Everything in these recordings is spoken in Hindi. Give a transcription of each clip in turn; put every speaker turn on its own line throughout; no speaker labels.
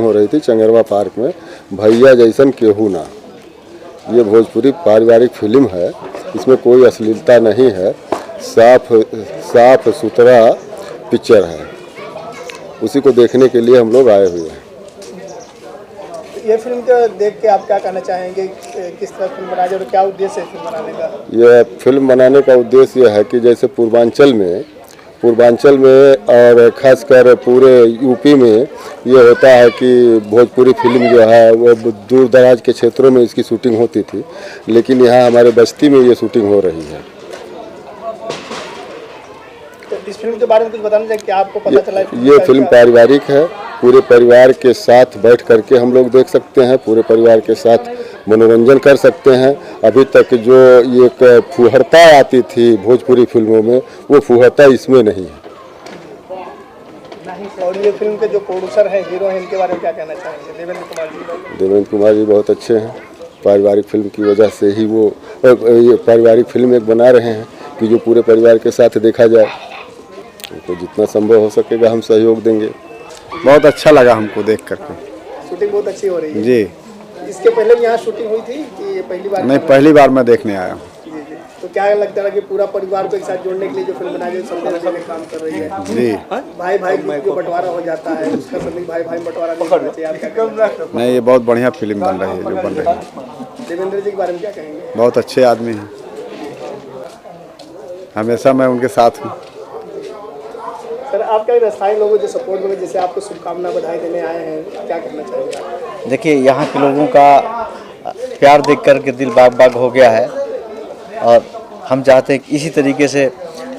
हो रही थी चंगरवा पार्क में, भैया जैसन केहू ना। ये भोजपुरी पारिवारिक फिल्म है, इसमें कोई अश्लीलता नहीं है, साफ सुथरा पिक्चर है। उसी को देखने के लिए हम लोग आए हुए हैं।
ये फिल्म को देख के आप क्या कहना चाहेंगे, किस तरह फिल्म बनाई और क्या उद्देश्य है फिल्म बनाने का?
यह फिल्म बनाने का उद्देश्य यह है कि जैसे पूर्वांचल में और खासकर पूरे यूपी में ये होता है कि भोजपुरी फिल्म जो है वो दूर दराज के क्षेत्रों में इसकी शूटिंग होती थी, लेकिन यहाँ हमारे बस्ती में ये शूटिंग हो रही है।
तो इस फिल्म के बारे में कुछ बताना चाहिए, क्या आपको पता चला?
ये फिल्म पारिवारिक है, पूरे परिवार के साथ बैठ करके हम लोग देख सकते हैं, पूरे परिवार के साथ मनोरंजन कर सकते हैं। अभी तक जो एक फुहरता आती थी भोजपुरी फिल्मों में, वो फुहरता इसमें नहीं है।
और ये फिल्म के जो प्रोड्यूसर हैं, हीरो हैं, इनके बारे में क्या कहना चाहेंगे? देवेंद्र कुमार जी।
देवेंद्र कुमार जी बहुत अच्छे हैं। पारिवारिक फिल्म की वजह से ही वो ये पारिवारिक फिल्म एक बना रहे हैं कि जो पूरे परिवार के साथ देखा जाए। तो जितना संभव हो सकेगा हम सहयोग देंगे।
बहुत अच्छा लगा हमको देख करके।
शूटिंग बहुत अच्छी हो रही है
जी।
इसके पहले भी यहाँ शूटिंग हुई थी कि पहली बार?
नहीं, पहली बार मैं देखने आया हूँ।
जी। तो क्या लगता है कि पूरा परिवार को एक साथ जोड़ने के लिए जो फिल्म बनाई गई काम कर रही है?
जी।
भाई जो बंटवारा हो जाता है उसका सभी भाई बंटवारा नहीं होना चाहिए।
नहीं, ये बहुत बढ़िया फिल्म बन रही है जो बन रही है।
देवेंद्र जी के बारे में क्या कहेंगे?
बहुत अच्छे आदमी हैं, हमेशा मैं उनके साथ हूँ।
सर, आप क्या स्थानीय लोगों जो सपोर्ट में जैसे आपको शुभकामना बधाई देने आए हैं, क्या कहना चाहेंगे?
देखिए, यहाँ के लोगों का प्यार देख कर के दिल बाग बाग हो गया है और हम चाहते हैं कि इसी तरीके से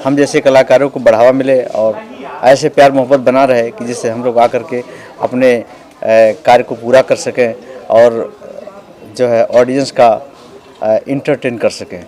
हम जैसे कलाकारों को बढ़ावा मिले और ऐसे प्यार मोहब्बत बना रहे कि जिससे हम लोग आकर के अपने कार्य को पूरा कर सकें और जो है ऑडियंस का इंटरटेन कर सकें।